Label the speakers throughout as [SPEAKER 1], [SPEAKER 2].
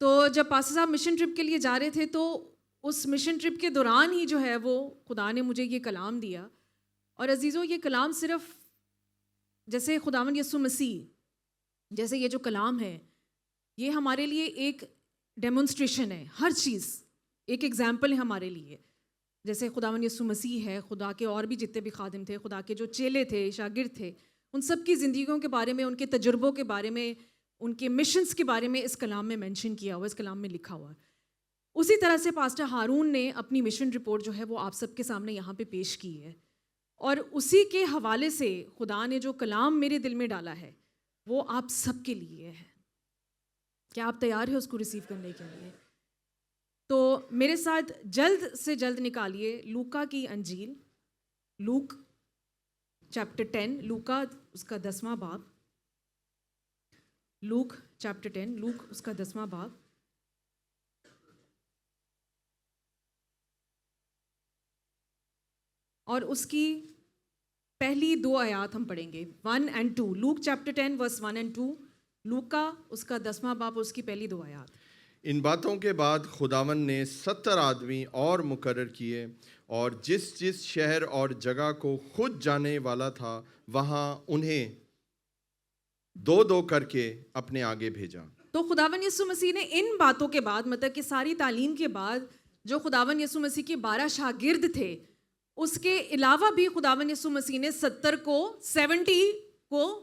[SPEAKER 1] तो जब पास्टर साहब मिशन ट्रिप के लिए जा रहे थे तो उस मिशन ट्रिप के दौरान ही जो है वो खुदा ने मुझे ये कलाम दिया। और अजीज़ों, ये कलाम सिर्फ जैसे खुदावंद यीशु मसीह जैसे ये जो कलाम है ये हमारे लिए एक डेमोन्स्ट्रेशन है, हर चीज़ एक एग्जाम्पल है हमारे लिए। जैसे खुदावंद यीशु मसीह है, खुदा के और भी जितने भी खादिम थे, खुदा के जो चेले थे, शागिर्द थे, उन सब की ज़िंदगियों के बारे में, उनके तजुर्बों के बारे में, उनके मिशंस के बारे में इस कलाम में मेंशन किया हुआ, इस कलाम में लिखा हुआ। उसी तरह से पास्टर हारून ने अपनी मिशन रिपोर्ट जो है वो आप सबके सामने यहाँ पे पेश की है। और उसी के हवाले से खुदा ने जो कलाम मेरे दिल में डाला है वो आप सबके लिए है। क्या आप तैयार हैं उसको रिसीव करने के लिए? तो मेरे साथ जल्द से जल्द निकालिए लूका की अंजील, लूक चैप्टर 10, लूका उसका 10वां बाब, लूक चैप्टर 10, लूक उसका 10वां बाब। और उसकी पहली 2 आयात हम पढ़ेंगे, 1 and 2। Luke chapter 10 verse 1 and 2, लूका उसका 10वां बाब, उसकी पहली 2 आयात।
[SPEAKER 2] इन बातों के बाद खुदावन ने 70 आदमी और मुकर्रर किए और जिस जिस शहर और जगह को खुद जाने वाला था वहाँ उन्हें 2-2 करके अपने आगे भेजा।
[SPEAKER 1] तो खुदावन यीशु मसीह ने इन बातों के बाद, मतलब कि सारी तालीम के बाद, जो खुदावन यीशु मसीह के 12 शागिर्द थे, उसके अलावा भी खुदावन यीशु मसीह ने 70 को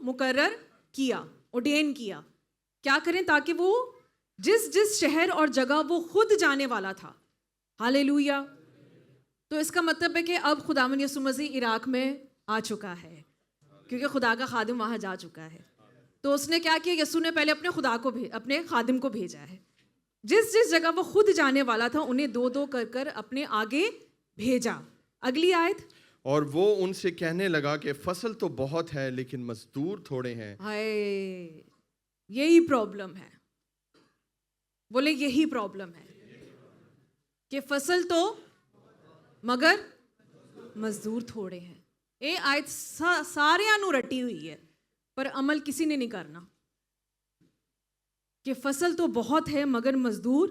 [SPEAKER 1] मुकर्रर किया, ऑर्डेन किया। क्या करें? ताकि वो जिस जिस शहर और जगह वो खुद जाने वाला था। हालेलुया। तो इसका मतलब है कि अब खुदावन यीशु मसीह इराक में आ चुका है, क्योंकि खुदा का खादिम वहाँ जा चुका है। तो उसने क्या किया? यीशु ने पहले अपने खादिम को भेजा है। जिस जिस जगह वो खुद जाने वाला था उन्हें 2-2 कर कर अपने आगे भेजा। अगली आयत।
[SPEAKER 2] और वो उनसे कहने लगा कि फसल तो बहुत है लेकिन मजदूर थोड़े हैं।
[SPEAKER 1] हाय, यही प्रॉब्लम है। बोले यही प्रॉब्लम है कि फसल तो मगर मजदूर थोड़े हैं। ये आयत सारियां नू रटी हुई है पर अमल किसी ने नहीं करना। कि फसल तो बहुत है मगर मजदूर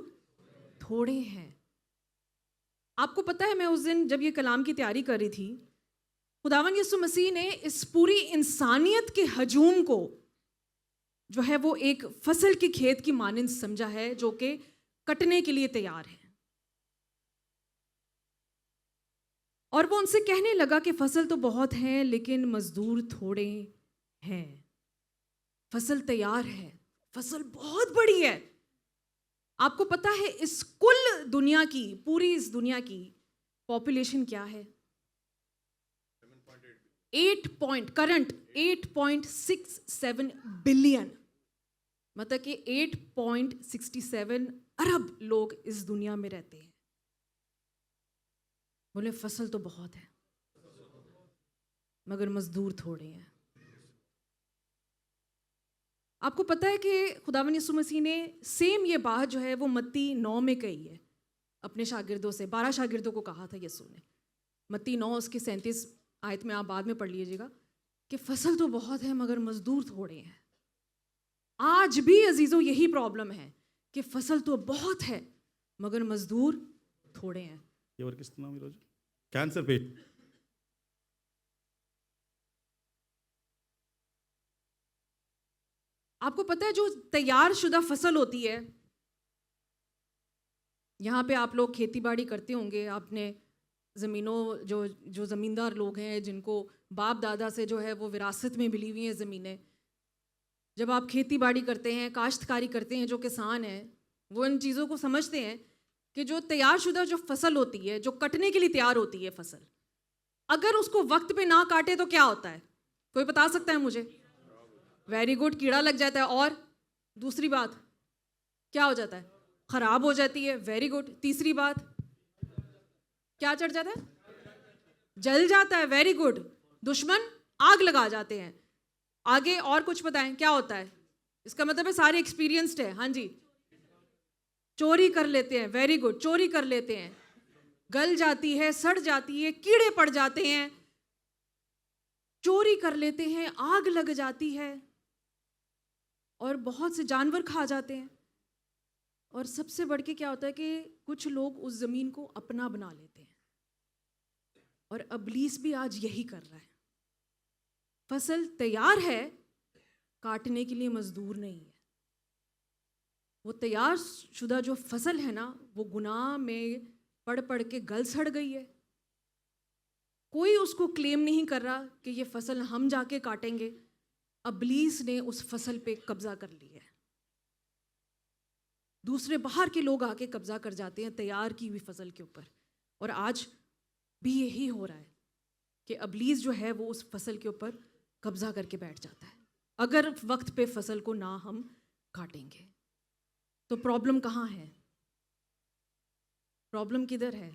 [SPEAKER 1] थोड़े हैं। आपको पता है, मैं उस दिन जब ये कलाम की तैयारी कर रही थी, खुदावन यीशु मसीह ने इस पूरी इंसानियत के हजूम को जो है वो एक फसल के खेत की मानंद समझा है जो कि कटने के लिए तैयार है। और वो उनसे कहने लगा कि फसल तो बहुत है लेकिन मजदूर थोड़े हैं। फसल तैयार है, फसल बहुत बड़ी है। आपको पता है इस कुल दुनिया की, पूरी इस दुनिया की पॉपुलेशन क्या है? 8.67 बिलियन, मतलब कि 8.67 अरब लोग इस दुनिया में रहते हैं। बोले फसल तो बहुत है मगर मजदूर थोड़े हैं। आपको पता है कि खुदावन यीशु मसीह ने सेम ये बात जो है वो मत्ती 9 में कही है अपने शागिर्दों से। 12 शागिर्दों को कहा था यीशु ने, मत्ती 9 उसकी 37 आयत में, आप बाद में पढ़ लीजिएगा, कि फसल तो बहुत है मगर मजदूर थोड़े हैं। आज भी अजीजों यही प्रॉब्लम है कि फसल तो बहुत है मगर मजदूर थोड़े हैं।
[SPEAKER 3] ఎవరికి ఇస్తున్నాం ఈరోజు? Cancer patient.
[SPEAKER 1] आपको पता है जो तैयार शुदा फसल होती है, यहाँ पे आप लोग खेती बाड़ी करते होंगे, आपने ज़मीनों जो ज़मींदार लोग हैं जिनको बाप दादा से जो है वो विरासत में मिली हुई हैं ज़मीनें, जब आप खेती बाड़ी करते हैं, काश्तकारी करते हैं, जो किसान हैं वो इन चीज़ों को समझते हैं कि जो तैयार शुदा जो फसल होती है, जो कटने के लिए तैयार होती है फसल, अगर उसको वक्त पे ना काटे तो क्या होता है? कोई बता सकता है मुझे? वेरी गुड, कीड़ा लग जाता है। और दूसरी बात क्या हो जाता है? खराब हो जाती है। Very good. तीसरी बात क्या चढ़ जाता है? जल जाता है। Very good. दुश्मन आग लगा जाते हैं। आगे और कुछ बताएं क्या होता है? इसका मतलब है सारे एक्सपीरियंस्ड है। हाँ जी, चोरी कर लेते हैं। वेरी गुड, चोरी कर लेते हैं, गल जाती है, सड़ जाती है, कीड़े पड़ जाते हैं, चोरी कर लेते हैं, आग लग जाती है और बहुत से जानवर खा जाते हैं। और सबसे बढ़ के क्या होता है कि कुछ लोग उस ज़मीन को अपना बना लेते हैं, और इब्लीस भी आज यही कर रहा है। फसल तैयार है, काटने के लिए मजदूर नहीं है। वो तैयार शुदा जो फसल है ना, वो गुनाह में पढ़ पढ़ के गल सड़ गई है। कोई उसको क्लेम नहीं कर रहा कि ये फसल हम जाके काटेंगे। इब्लीस ने उस फसल पे कब्जा कर लिया है। दूसरे बाहर के लोग आके कब्जा कर जाते हैं तैयार की हुई फसल के ऊपर। और आज भी यही हो रहा है कि इब्लीस जो है वो उस फसल के ऊपर कब्जा करके बैठ जाता है, अगर वक्त पे फसल को ना हम काटेंगे। तो प्रॉब्लम कहाँ है? प्रॉब्लम किधर है?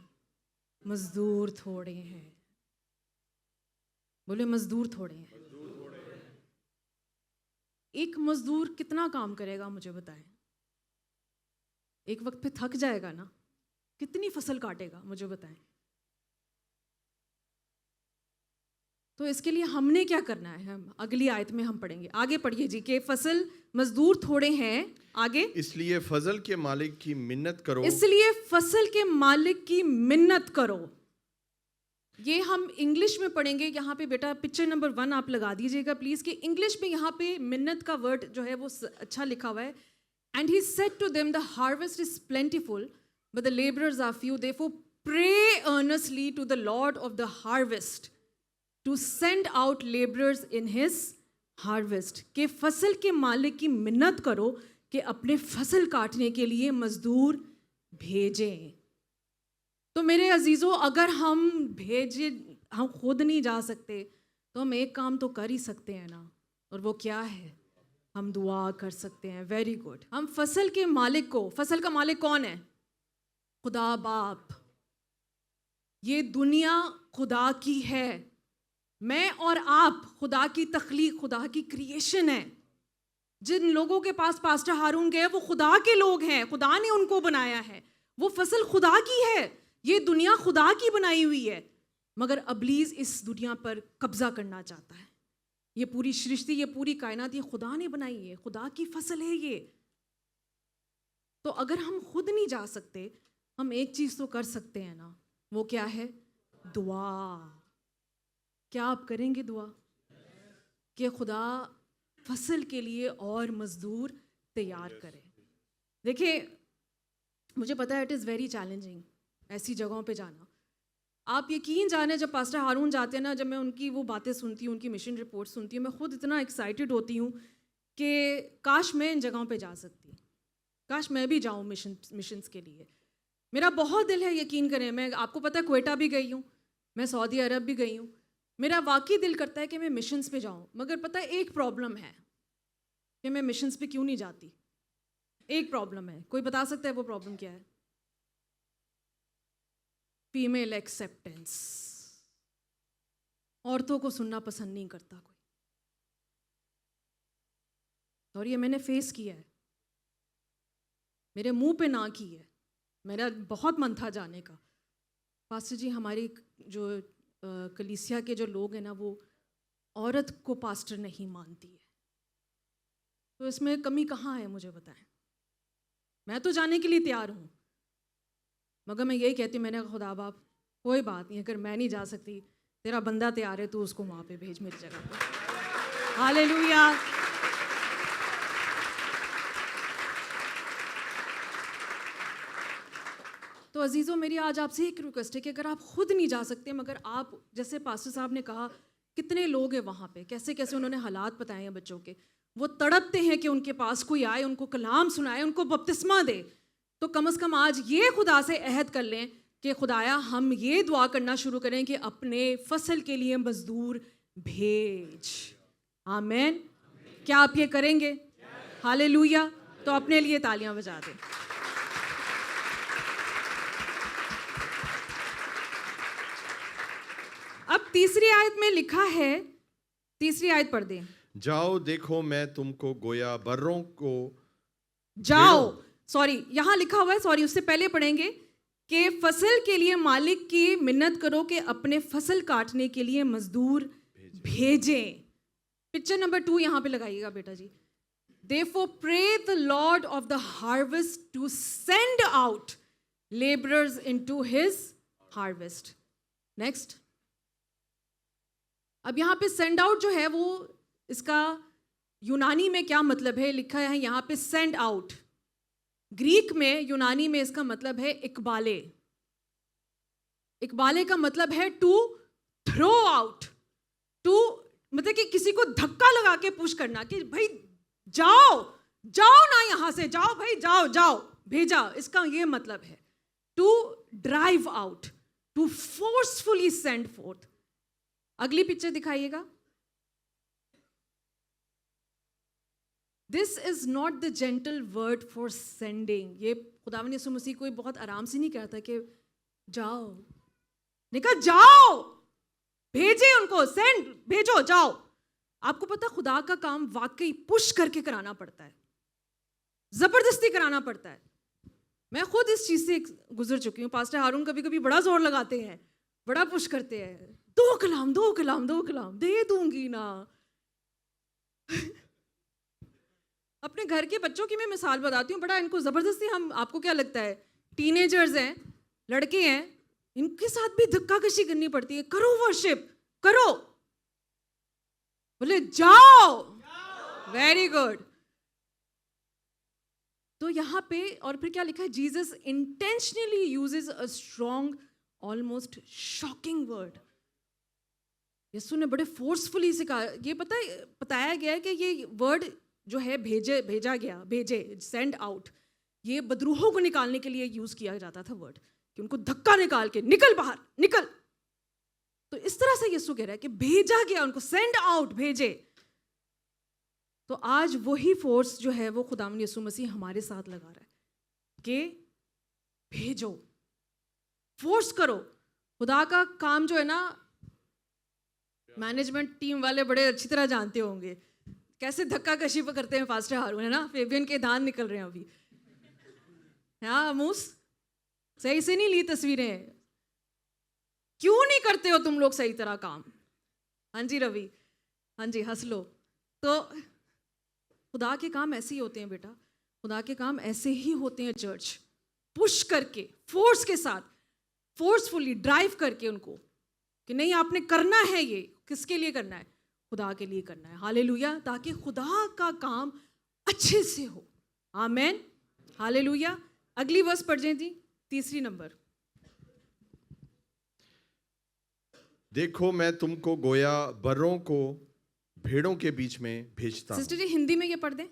[SPEAKER 1] मजदूर थोड़े हैं। बोले मजदूर थोड़े हैं। एक मजदूर कितना काम करेगा मुझे बताएं? एक वक्त पे थक जाएगा ना, कितनी फसल काटेगा मुझे बताएं? तो इसके लिए हमने क्या करना है? हम अगली आयत में हम पढ़ेंगे। आगे पढ़िए जी। कि फसल मजदूर थोड़े हैं। आगे, इसलिए
[SPEAKER 2] फसल के मालिक की मिन्नत करो।
[SPEAKER 1] इसलिए फसल के मालिक की मिन्नत करो। ये हम इंग्लिश में पढ़ेंगे। यहाँ पे बेटा पिक्चर नंबर 1 आप लगा दीजिएगा प्लीज। कि इंग्लिश में यहाँ पे मिन्नत का वर्ड जो है वो अच्छा लिखा हुआ है। And he said to them the harvest is plentiful but the labourers are few, therefore pray earnestly to the lord of the harvest to send out labourers in his harvest. के फसल के मालिक की मिन्नत करो कि अपने फसल काटने के लिए मजदूर भेजें। तो मेरे अजीजों, अगर हम खुद नहीं जा सकते तो हम एक काम तो कर ही सकते हैं ना, और वो क्या है? हम दुआ कर सकते हैं। Very good. हम फसल के मालिक को, फसल का मालिक कौन है? खुदा बाप। ये दुनिया खुदा की है। मैं और आप खुदा की तख्लीक, खुदा की क्रिएशन है। जिन लोगों के पास पास्टर हारून गए वो खुदा के लोग हैं, खुदा ने उनको बनाया है। वो फसल खुदा की है, ये दुनिया खुदा की बनाई हुई है। मगर इब्लीस इस दुनिया पर कब्जा करना चाहता है। ये पूरी सृष्टि, ये पूरी कायनात, ये खुदा ने बनाई है, खुदा की फसल है ये। तो अगर हम खुद नहीं जा सकते, हम एक चीज तो कर सकते हैं ना। वो क्या है? दुआ। क्या आप करेंगे दुआ कि खुदा फसल के लिए और मजदूर तैयार करे? देखिए, मुझे पता है इट इज़ वेरी चैलेंजिंग ऐसी जगहों पे जाना। आप यकीन जाने, जब पास्टर हारून जाते हैं ना, जब मैं उनकी वो बातें सुनती हूँ, उनकी मिशन रिपोर्ट सुनती हूँ, मैं खुद इतना एक्साइटेड होती हूँ कि काश मैं इन जगहों पे जा सकती, काश मैं भी जाऊँ मिशंस के लिए। मेरा बहुत दिल है, यकीन करें। मैं, आपको पता है, क्वेटा भी गई हूँ, मैं सऊदी अरब भी गई हूँ। मेरा वाकई दिल करता है कि मैं मिशंस पे जाऊँ। मगर पता है एक प्रॉब्लम है कि मैं मिशंस पे क्यों नहीं जाती। एक प्रॉब्लम है, कोई बता सकता है वो प्रॉब्लम क्या है? Female acceptance. औरतों को सुनना पसंद नहीं करता कोई, और ये मैंने फेस किया है, मेरे मुंह पे ना की है। मेरा बहुत मन था जाने का। पास्टर जी, हमारी जो कलीसिया के जो लोग हैं ना, वो औरत को पास्टर नहीं मानती है। तो इसमें कमी कहाँ है मुझे बताएं। मैं तो जाने के लिए तैयार हूँ, मगर मैं यही कहती हूँ, मैंने कहा खुदा बाप कोई बात नहीं, अगर मैं नहीं जा सकती, तेरा बंदा तैयार है, तू उसको वहाँ पे भेज मेरी जगह पे। हालेलुया। तो अजीज़ों, मेरी आज आपसे एक रिक्वेस्ट है कि अगर आप खुद नहीं जा सकते, मगर आप, जैसे पास्टर साहब ने कहा, कितने लोग हैं वहाँ पे, कैसे कैसे उन्होंने हालात बताए हैं बच्चों के, वो तड़पते हैं कि उनके पास कोई आए, उनको कलाम सुनाए, उनको बपतिस्मा दे। तो कम से कम आज ये खुदा से अहद कर लें कि खुदाया, हम ये दुआ करना शुरू करें कि अपने फसल के लिए मजदूर भेज। आमीन। क्या आप ये करेंगे? हालेलुया। तो अपने लिए तालियां बजा दें। अब तीसरी आयत में लिखा है, तीसरी आयत पढ़ दें।
[SPEAKER 2] जाओ, देखो मैं तुमको गोया बर्रों को
[SPEAKER 1] जाओ, सॉरी यहाँ लिखा हुआ है, सॉरी उससे पहले पढ़ेंगे कि फसल के लिए मालिक की मिन्नत करो कि अपने फसल काटने के लिए मजदूर भेजें। पिक्चर नंबर 2 यहाँ पे लगाइएगा बेटा जी। Therefore pray the Lord of the harvest to send out laborers into his harvest. Next. अब यहाँ पे send out जो है वो इसका यूनानी में क्या मतलब है, लिखा है यहाँ पे send out. ग्रीक में, यूनानी में इसका मतलब है इकबाले. इकबाले का मतलब है टू थ्रो आउट, टू मतलब कि किसी को धक्का लगा के पुश करना कि भाई जाओ जाओ ना, यहां से जाओ भाई, जाओ जाओ, भेजा, इसका ये मतलब है. To drive out, to forcefully send forth. अगली पिक्चर दिखाइएगा. This is not the gentle word for sending. ये खुदावंद यीशु मसीह कोई बहुत आराम से नहीं कहता कि जाओ, निकल जाओ, भेजे उनको, सेंड, भेजो, जाओ. आपको पता खुदा का काम वाकई पुश करके कराना पड़ता है, जबरदस्ती कराना पड़ता है. मैं खुद इस चीज से गुजर चुकी हूँ. पास्टर हारून कभी कभी बड़ा जोर लगाते हैं, बड़ा पुश करते हैं, 2 कलाम 2 कलाम 2 कलाम दे दूंगी ना. अपने घर के बच्चों की मैं मिसाल बताती हूँ. बड़ा इनको जबरदस्ती, हम, आपको क्या लगता है, टीनेजर्स हैं, लड़के हैं, इनके साथ भी धक्का कशी करनी पड़ती है. करो वर्शिप, करो, बोले जाओ, वेरी गुड. तो यहां पे और फिर क्या लिखा है, Jesus intentionally uses a strong, almost shocking word. यीशु ने बड़े फोर्सफुली से कहा. ये बताया गया है कि ये वर्ड जो है भेजा गया, भेजे, सेंड आउट, ये बदरूहों को निकालने के लिए यूज किया जाता था वर्ड, कि उनको धक्का निकाल के निकल बाहर, निकल. तो इस तरह से यीशु कह रहा है कि भेजा गया उनको, सेंड आउट, भेजे. तो आज वही फोर्स जो है वो खुदावंद यीशु मसीह हमारे साथ लगा रहा है कि भेजो, फोर्स करो. खुदा का काम जो है ना, मैनेजमेंट टीम वाले बड़े अच्छी तरह जानते होंगे कैसे धक्का कशी पर करते हैं. पास्टर हारून है ना, फेबियन के दांत निकल रहे हैं अभी. हाँ मूस, सही से नहीं ली तस्वीरें. क्यों नहीं करते हो तुम लोग सही तरह काम? हाँ जी रवि, हाँ जी हंस लो. तो खुदा के काम ऐसे ही होते हैं बेटा, खुदा के काम ऐसे ही होते हैं. चर्च पुश करके, फोर्स के साथ, फोर्सफुली ड्राइव करके उनको कि नहीं आपने करना है. ये किसके लिए करना है? खुदा के लिए करना है. हालेलुया. ताकि खुदा का काम अच्छे से हो. आमेन, हालेलुया. अगली वर्स पढ़ जाए जी, 3 नंबर.
[SPEAKER 2] देखो मैं तुमको गोया बर्रों को भेड़ों के बीच में भेजता हूं.
[SPEAKER 1] सिस्टर जी हिंदी में ये पढ़ दें.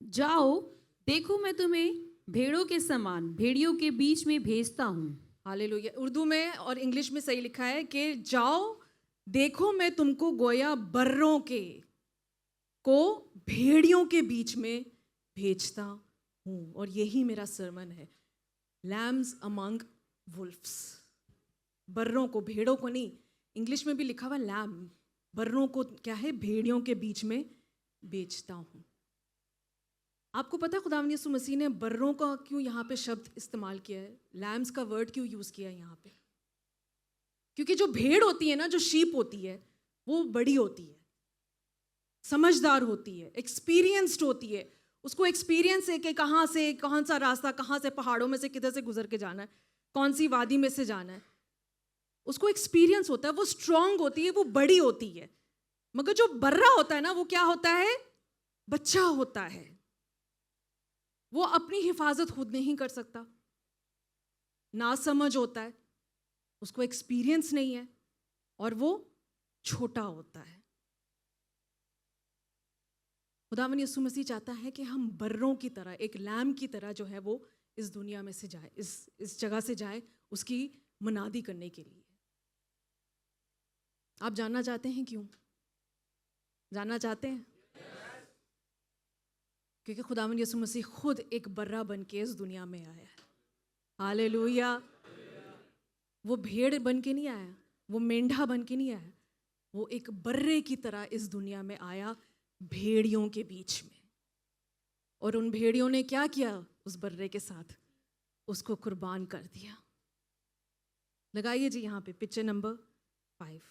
[SPEAKER 4] जाओ, देखो मैं तुम्हें भेड़ों के समान भेड़ियों के बीच में भेजता हूँ.
[SPEAKER 1] हालेलुया. उर्दू में और इंग्लिश में सही लिखा है कि जाओ, देखो मैं तुमको गोया बर्रों के को भेड़ियों के बीच में भेजता हूँ. और यही मेरा सरमन है, लैम्स अमंग वुल्फ्स. बर्रों को, भेड़ों को नहीं. इंग्लिश में भी लिखा हुआ लैम, बर्रों को क्या है, भेड़ियों के बीच में बेचता हूँ. आपको पता है खुदावंद यीशु मसीह ने बर्रों का क्यों यहाँ पे शब्द इस्तेमाल किया है, लैम्स का वर्ड क्यों यूज किया है यहाँ पे? क्योंकि जो भेड़ होती है ना, जो शीप होती है, वो बड़ी होती है, समझदार होती है, एक्सपीरियंस्ड होती है. उसको एक्सपीरियंस है कि कहाँ से कौन सा रास्ता, कहाँ से पहाड़ों में से किधर से गुजर के जाना है, कौन सी वादी में से जाना है. उसको एक्सपीरियंस होता है, वो स्ट्रांग होती है, वो बड़ी होती है. मगर जो बर्रा होता है ना, वो क्या होता है, बच्चा होता है. वो अपनी हिफाजत खुद नहीं कर सकता, ना समझ होता है, उसको एक्सपीरियंस नहीं है, और वो छोटा होता है. खुदावंद यीशु मसीह चाहता है कि हम बर्रों की तरह, एक लैम की तरह जो है वो इस दुनिया में से जाए, इस जगह से जाए, उसकी मुनादी करने के लिए. आप जानना चाहते हैं क्यों? जानना चाहते हैं? क्योंकि खुदावंद यीशु मसीह खुद एक बर्रा बन के इस दुनिया में आया है. हालेलुया. वो भेड़ बन के नहीं आया, वो मेंढा बन के नहीं आया, वो एक बर्रे की तरह इस दुनिया में आया, भेड़ियों के बीच में. और उन भेड़ियों ने क्या किया उस बर्रे के साथ? उसको कुर्बान कर दिया. लगाइए जी यहाँ पे पिक्चर नंबर 5.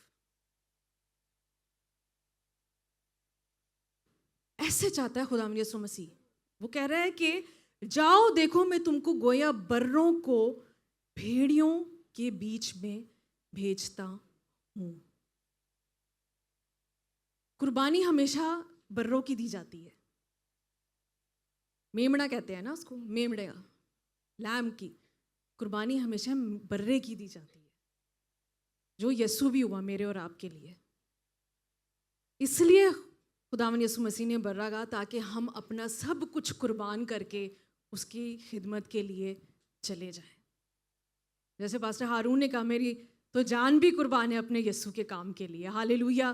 [SPEAKER 1] ऐसे चाहता है खुदावंद यीशु मसीह। वो कह रहा है कि जाओ देखो मैं तुमको गोया बर्रों को भेड़ियों के बीच में भेजता हूं। कुर्बानी हमेशा बर्रों की दी जाती है। मेमना कहते हैं ना उसको, मेमड़े, लैम की कुर्बानी हमेशा बर्रे की दी जाती है, जो यीशु भी हुआ मेरे और आपके लिए। इसलिए खुदावंद यीशु मसीह ने बर्रा कहा ताकि हम अपना सब कुछ कुर्बान करके उसकी खिदमत के लिए चले जाएं। जैसे पास्टर हारून ने कहा, मेरी तो जान भी कुर्बान है अपने यीशु के काम के लिए। हालेलुया।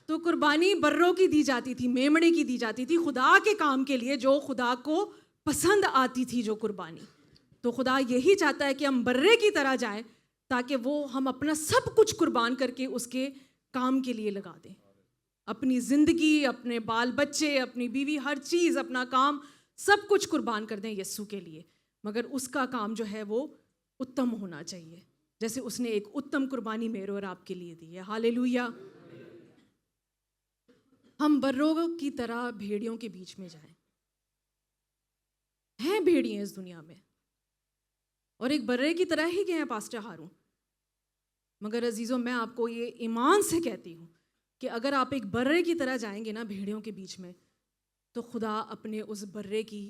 [SPEAKER 1] तो कुर्बानी बर्रों की दी जाती थी, मेमड़े की दी जाती थी, खुदा के काम के लिए, जो खुदा को पसंद आती थी जो कुर्बानी। तो खुदा यही चाहता है कि हम बर्रे की तरह जाएं ताकि वो हम अपना सब कुछ कुर्बान करके उसके काम के लिए लगा दें। अपनी ज़िंदगी, अपने बाल बच्चे, अपनी बीवी, हर चीज़, अपना काम, सब कुछ कुर्बान कर दें यीशु के लिए। मगर उसका काम जो है वो उत्तम होना चाहिए, जैसे उसने एक उत्तम कुर्बानी मेरे और आपके लिए दी है। हालेलुया। हम बर्रों की तरह भेड़ियों के बीच में जाएं। हैं भेड़ियां इस दुनिया में, और एक बर्रे की तरह ही गए हैं पास्टर हारून। मगर अजीज़ों, मैं आपको ये ईमान से कहती हूँ कि अगर आप एक बर्रे की तरह जाएंगे ना भेड़ियों के बीच में, तो खुदा अपने उस बर्रे की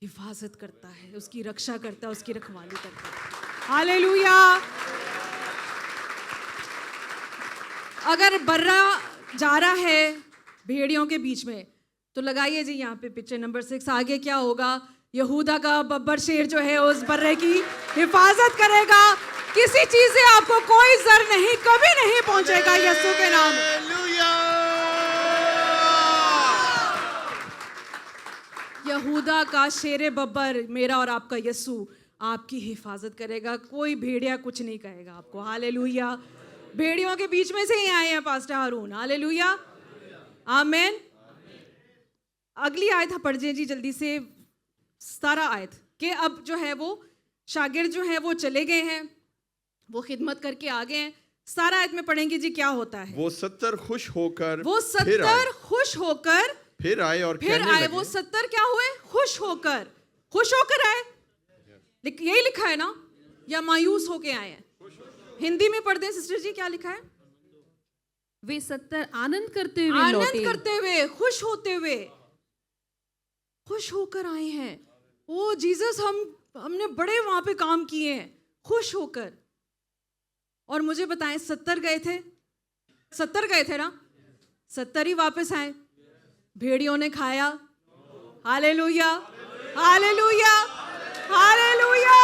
[SPEAKER 1] हिफाजत करता है, उसकी रक्षा करता है, उसकी रखवाली करता है। हालेलुया। अगर बर्रा जा रहा है भेड़ियों के बीच में, तो लगाइए जी यहाँ पे पिक्चर नंबर 6, आगे क्या होगा? यहूदा का बब्बर शेर जो है उस बर्रे की हिफाजत करेगा। किसी चीज से आपको कोई जर नहीं, कभी नहीं पहुंचेगा यीशु के नाम। यहूदा का शेर बब्बर, मेरा और आपका यीशु, आपकी हिफाजत करेगा। कोई भेड़िया कुछ नहीं कहेगा आपको। हालेलुया। भेड़ियों के बीच में से ही आए हैं पास्टर हारून। हालेलुया, आमीन। अगली आयत पढ़ जी जल्दी से, 17 आयत के अब जो है वो शागिर्द जो है वो चले गए हैं, वो खिदमत करके आ गए हैं। 17 आयत में पढ़ेंगे जी क्या होता है।
[SPEAKER 2] वो 70 खुश होकर
[SPEAKER 1] वो 70 खुश होकर
[SPEAKER 2] फिर आए और
[SPEAKER 1] फिर
[SPEAKER 2] कहने
[SPEAKER 1] आए।
[SPEAKER 2] लगे।
[SPEAKER 1] वो 70 क्या हुए? खुश होकर आए। यही लिखा है ना, या मायूस होके आए हैं? हिंदी में पढ़ दें सिस्टर जी, क्या लिखा है?
[SPEAKER 4] वे 70 आनंद करते हुए
[SPEAKER 1] आनंद
[SPEAKER 4] लौटे।
[SPEAKER 1] करते हुए, खुश होते हुए, खुश होकर आए हैं। ओ जीसस, हमने बड़े वहां पे काम किए हैं, खुश होकर। और मुझे बताएं, 70 गए थे? 70 गए थे ना? 70 ही वापस आए। भेड़ियों ने खाया। Hallelujah, hallelujah, hallelujah.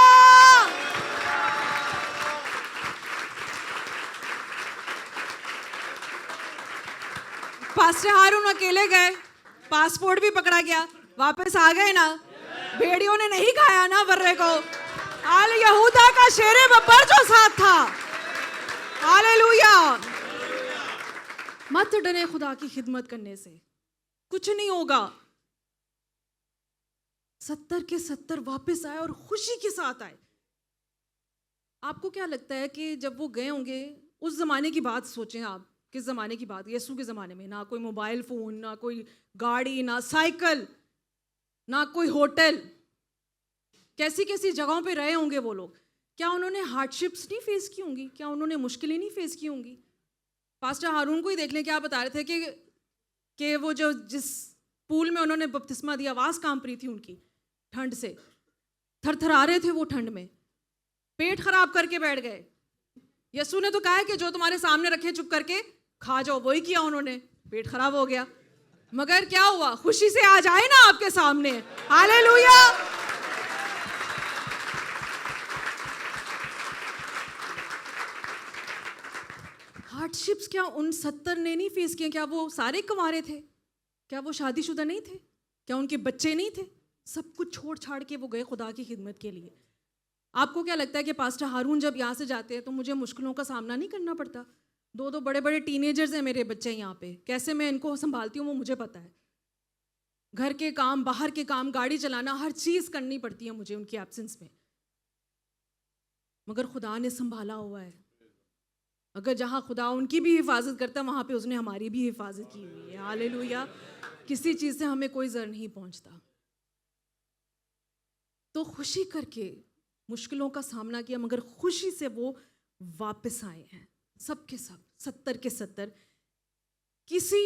[SPEAKER 1] पास्टर हारून अकेले गए, पासपोर्ट भी पकड़ा गया, वापस आ गए ना। भेड़ियों ने नहीं खाया ना बर्रे को। हाल यहूदा का शेरे बब्बर जो साथ था। हालेलुया। मत डरे खुदा की खिदमत करने से, कुछ नहीं होगा। 70 के 70 वापस आए और खुशी के साथ आए। आपको क्या लगता है कि जब वो गए होंगे, उस जमाने की बात सोचें आप, किस ज़माने की बात? यीशु के ज़माने में ना कोई मोबाइल फ़ोन, ना कोई गाड़ी, ना साइकिल, ना कोई होटल। कैसी कैसी जगहों पे रहे होंगे वो लोग। क्या उन्होंने हार्डशिप्स नहीं फेस की होंगी? क्या उन्होंने मुश्किलें नहीं फेस की होंगी? पास्टर हारून को ही देख लें, क्या बता रहे थे कि वो जो जिस पूल में उन्होंने बपतिस्मा दिया, आवाज़ कांप रही थी उनकी ठंड से, थरथरा रहे थे वो ठंड में, पेट खराब करके बैठ गए। यीशु ने तो कहा है कि जो तुम्हारे सामने रखे चुप करके खा जाओ, वही किया उन्होंने, पेट खराब हो गया। मगर क्या हुआ? खुशी से आज आए ना आपके सामने। हालेलुया। हार्डशिप्स क्या उन 70 ने नहीं फेस किए? क्या वो सारे कुंवारे थे? क्या वो शादीशुदा नहीं थे? क्या उनके बच्चे नहीं थे? सब कुछ छोड़ छाड़ के वो गए खुदा की खिदमत के लिए। आपको क्या लगता है कि पास्टर हारून जब यहाँ से जाते हैं तो मुझे मुश्किलों का सामना नहीं करना पड़ता? दो बड़े बड़े टीनेजर्स हैं मेरे बच्चे यहाँ पे, कैसे मैं इनको संभालती हूँ वो मुझे पता है। घर के काम, बाहर के काम, गाड़ी चलाना, हर चीज़ करनी पड़ती है मुझे उनकी एब्सेंस में। मगर खुदा ने संभाला हुआ है। अगर जहाँ खुदा उनकी भी हिफाजत करता है, वहाँ पे उसने हमारी भी हिफाजत की हुई है। हालेलुया। किसी चीज़ से हमें कोई ज़र नहीं पहुंचता। तो खुशी करके मुश्किलों का सामना किया, मगर खुशी से वो वापस आए हैं, सब के सब 70 के 70। किसी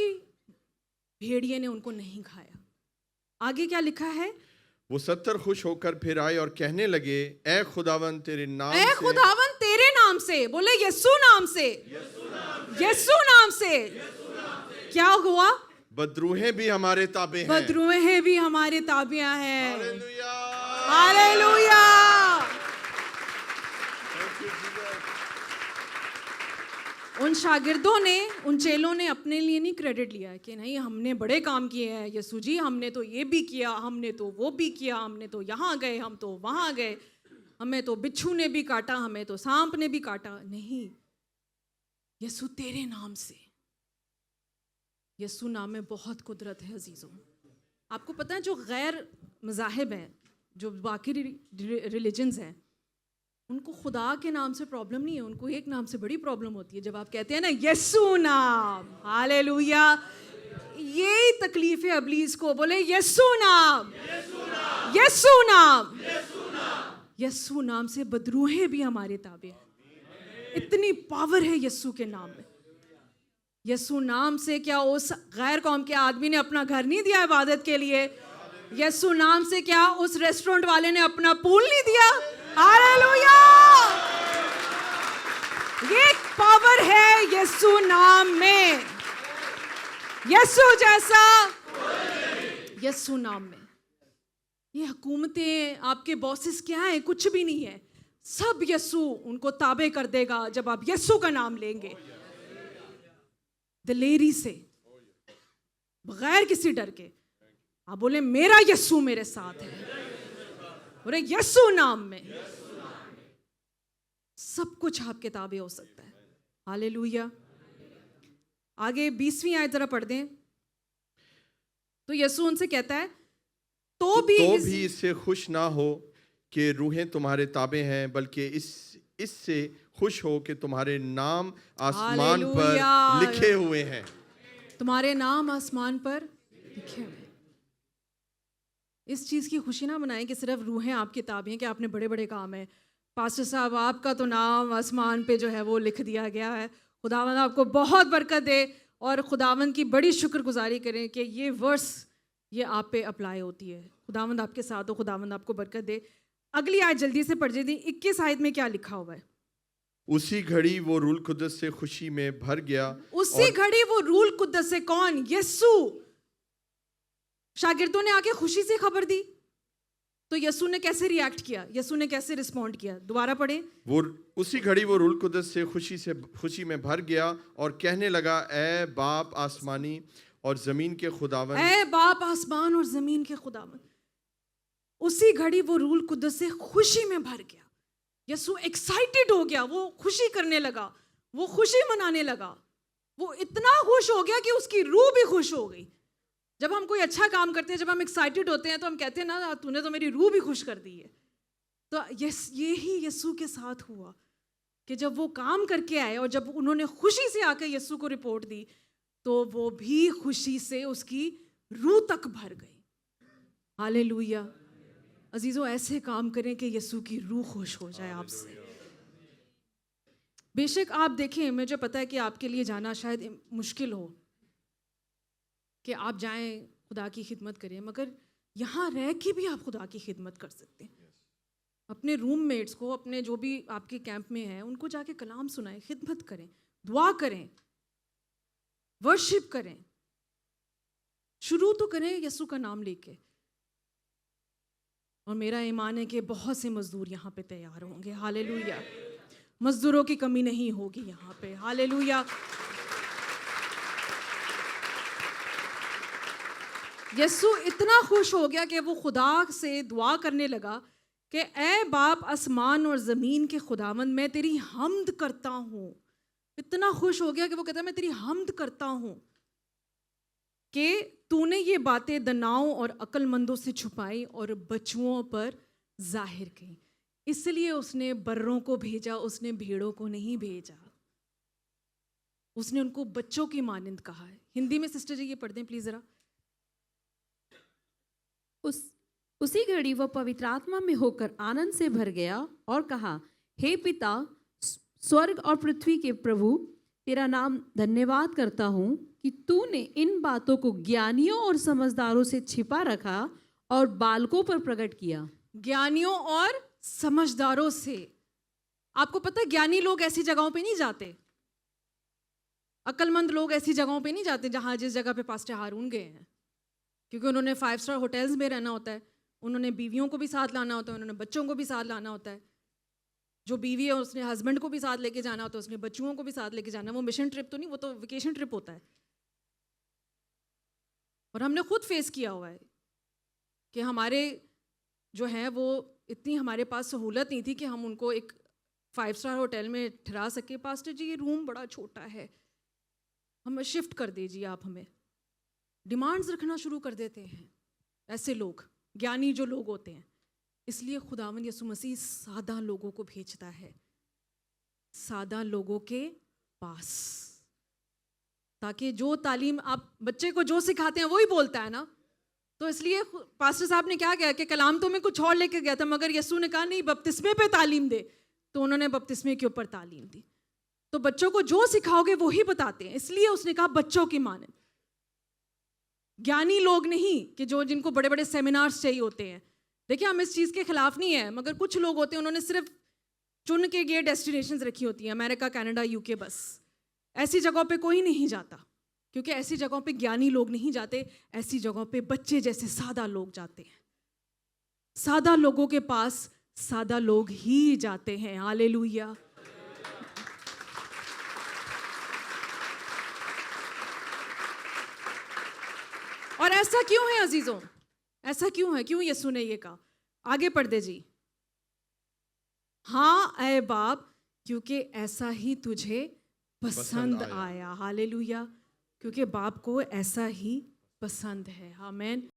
[SPEAKER 1] भेड़िए ने उनको नहीं खाया। आगे क्या लिखा है?
[SPEAKER 2] वो 70 खुश होकर फिर आए और कहने लगे, ए खुदावन तेरे नाम
[SPEAKER 1] ऐ
[SPEAKER 2] से,
[SPEAKER 1] खुदावन तेरे नाम से, बोले यीशु नाम से, यीशु नाम से क्या हुआ?
[SPEAKER 2] बदरूहें भी हमारे ताबे हैं।
[SPEAKER 1] बदरूहें भी हमारे ताबिया हैं।
[SPEAKER 2] हालेलुया।
[SPEAKER 1] हालेलुया। उन शागिर्दों ने, उन चेलों ने अपने लिए नहीं क्रेडिट लिया कि नहीं हमने बड़े काम किए हैं यीशु जी, हमने तो ये भी किया, हमने तो वो भी किया, हमने तो यहाँ गए, हम तो वहाँ गए, हमें तो बिच्छू ने भी काटा, हमें तो सांप ने भी काटा। नहीं, यीशु तेरे नाम से। यीशु नाम में बहुत कुदरत है अजीज़ों। आपको पता है जो गैर मज़ाहिब हैं, जो बाकी रिलीजन्स हैं, उनको खुदा के नाम से प्रॉब्लम नहीं है, उनको एक नाम से बड़ी प्रॉब्लम होती है। जब आप कहते हैं ना यीशु नाम, हालेलुया, यही तकलीफ है इब्लीस को। बोले यीशु नाम, यीशु नाम, यीशु नाम से बदरूहें भी हमारे ताबे हैं। इतनी पावर है यीशु के नाम में। यीशु नाम से क्या उस गैर कौम के आदमी ने अपना घर नहीं दिया इबादत के लिए? यीशु नाम से क्या उस रेस्टोरेंट वाले ने अपना पूल नहीं दिया? हालेलुया। ये पावर है यीशु नाम में, यीशु जैसा यीशु नाम में। ये हुकूमतें, आपके बॉसेस क्या है? कुछ भी नहीं है। सब यीशु उनको ताबे कर देगा जब आप यीशु का नाम लेंगे, दिलेरी से, बगैर किसी डर के। आप बोले मेरा यीशु मेरे साथ है, बोले यीशु नाम में सब कुछ आपके ताबे हो सकता है। हालेलुया। आगे 20वीं आयत जरा पढ़ दें। तो यीशु उनसे कहता है तो भी
[SPEAKER 2] इससे खुश ना हो कि रूहें तुम्हारे ताबे हैं, बल्कि इससे खुश हो कि तुम्हारे नाम आसमान पर लिखे हुए हैं। तुम्हारे
[SPEAKER 1] नाम आसमान पर लिखे हुए। इस चीज़ की खुशी ना मनाएं कि सिर्फ रूहें आपकी ताबे हैं, कि आपने बड़े बड़े काम है। पास्टर साहब, आपका तो नाम आसमान पे जो है वो लिख दिया गया है। खुदावंद आपको बहुत बरकत दे, और खुदावंद की बड़ी शुक्रगुजारी करें कि ये वर्स ये आप पे अप्लाई होती है। खुदावंद आपके साथ हो, खुदावंद आपको बरकत दे। अगली आयत जल्दी से पढ़ दी। 21 आयत में क्या लिखा हुआ है?
[SPEAKER 2] उसी घड़ी वो रूल कुद्दस से खुशी में भर गया।
[SPEAKER 1] उसी घड़ी वो रूल कुद्दस से, कौन? यीशु। शागिर्दों ने आके खुशी से खबर दी, तो यीशु ने कैसे रिएक्ट किया? यीशु ने कैसे रिस्पॉन्ड किया? दोबारा पढ़े।
[SPEAKER 2] वो उसी घड़ी वो रूल कुद्दस से खुशी में भर गया और कहने लगा, ए बाप आसमानी और जमीन के खुदावन,
[SPEAKER 1] ए बाप आसमान और जमीन के खुदावन। उसी घड़ी वो रूल कुद्दस से खुशी में भर गया। यीशु एक्साइटेड हो गया, वो खुशी करने लगा, वो खुशी मनाने लगा। वो इतना खुश हो गया कि उसकी रूह भी खुश हो गई। जब हम कोई अच्छा काम करते हैं, जब हम एक्साइटेड होते हैं, तो हम कहते हैं ना तूने तो मेरी रूह भी खुश कर दी है। तो यही यीशु के साथ हुआ कि जब वो काम करके आए और जब उन्होंने खुशी से आकर यीशु को रिपोर्ट दी, तो वो भी खुशी से उसकी रूह तक भर गई। हालेलुया। अजीजों, ऐसे काम करें कि यीशु की रूह खुश हो जाए आपसे। बेशक आप देखें, मुझे पता है कि आपके लिए जाना शायद मुश्किल हो कि आप जाएं खुदा की खिदमत करें, मगर यहाँ रह के भी आप खुदा की खिदमत कर सकते हैं। अपने रूममेट्स को, अपने जो भी आपके कैंप में हैं, उनको जाके कलाम सुनाएं, खिदमत करें, दुआ करें, वर्शिप करें। शुरू तो करें यीशु का नाम लेके। और मेरा ईमान है कि बहुत से मजदूर यहाँ पे तैयार होंगे। हालेलुया। मजदूरों की कमी नहीं होगी यहाँ पे। हालेलुया। यीशु इतना खुश हो गया कि वो खुदा से दुआ करने लगा कि ए बाप आसमान और ज़मीन के खुदावंद, मैं तेरी हम्द करता हूँ। इतना खुश हो गया कि वो कहता है मैं तेरी हम्द करता हूँ कि तूने ये बातें दनाओं और अक्लमंदों से छुपाई और बच्चों पर जाहिर की। इसलिए उसने बर्रों को भेजा, उसने भेड़ों को नहीं भेजा। उसने उनको बच्चों की मानिंद कहा है। हिंदी में सिस्टर जी ये पढ़ दें प्लीज़ ज़रा।
[SPEAKER 4] उसी घड़ी वह पवित्र आत्मा में होकर आनंद से भर गया और कहा, हे पिता, स्वर्ग और पृथ्वी के प्रभु, तेरा नाम धन्यवाद करता हूँ कि तूने इन बातों को ज्ञानियों और समझदारों से छिपा रखा और बालकों पर प्रकट किया।
[SPEAKER 1] ज्ञानियों और समझदारों से। आपको पता है ज्ञानी लोग ऐसी जगहों पे नहीं जाते, अक्लमंद लोग ऐसी जगहों पे नहीं जाते जहाँ जिस जगह पे पास्टर हारून गए हैं, क्योंकि उन्होंने 5 स्टार होटल्स में रहना होता है, उन्होंने बीवियों को भी साथ लाना होता है, उन्होंने बच्चों को भी साथ लाना होता है। जो बीवी है उसने हस्बैंड को भी साथ लेके जाना होता है, उसने बच्चों को भी साथ लेके जाना है। वो मिशन ट्रिप तो नहीं, वो तो वेकेशन ट्रिप होता है। और हमने खुद फेस किया हुआ है कि हमारे जो हैं वो इतनी हमारे पास सहूलत नहीं थी कि हम उनको एक 5 स्टार होटल में ठहरा सके। पास्टर जी ये रूम बड़ा छोटा है, हमें शिफ्ट कर दीजिए आप। हमें डिमांड्स रखना शुरू कर देते हैं ऐसे लोग, ज्ञानी जो लोग होते हैं। इसलिए खुदावंद यीशु मसीह सादा लोगों को भेजता है, सादा लोगों के पास, ताकि जो तालीम आप बच्चे को जो सिखाते हैं वही बोलता है ना। तो इसलिए पास्टर साहब ने क्या किया कि कलाम तो मैं कुछ और लेके गया था, मगर यीशु ने कहा नहीं बपतिस्मे पे तालीम दे, तो उन्होंने बपतिस्मे के ऊपर तालीम दी। तो बच्चों को जो सिखाओगे वो ही बताते हैं, इसलिए उसने कहा बच्चों की माने, ज्ञानी लोग नहीं कि जो जिनको बड़े बड़े सेमिनार्स चाहिए होते हैं। देखिए हम इस चीज़ के खिलाफ नहीं है, मगर कुछ लोग होते हैं उन्होंने सिर्फ चुन के ये डेस्टिनेशंस रखी होती हैं, अमेरिका, कनाडा, यूके, बस ऐसी जगहों पे कोई नहीं जाता, क्योंकि ऐसी जगहों पे ज्ञानी लोग नहीं जाते, ऐसी जगहों पे बच्चे जैसे सादा लोग जाते हैं। सादा लोगों के पास सादा लोग ही जाते हैं। हालेलुया। और ऐसा क्यों है अजीजों, ऐसा क्यों है, क्यों यीशु ने ये कहा? आगे पढ़ दे जी। हाँ ऐ बाप, क्योंकि ऐसा ही तुझे पसंद आया। हालेलुया। क्योंकि बाप को ऐसा ही पसंद है। आमीन।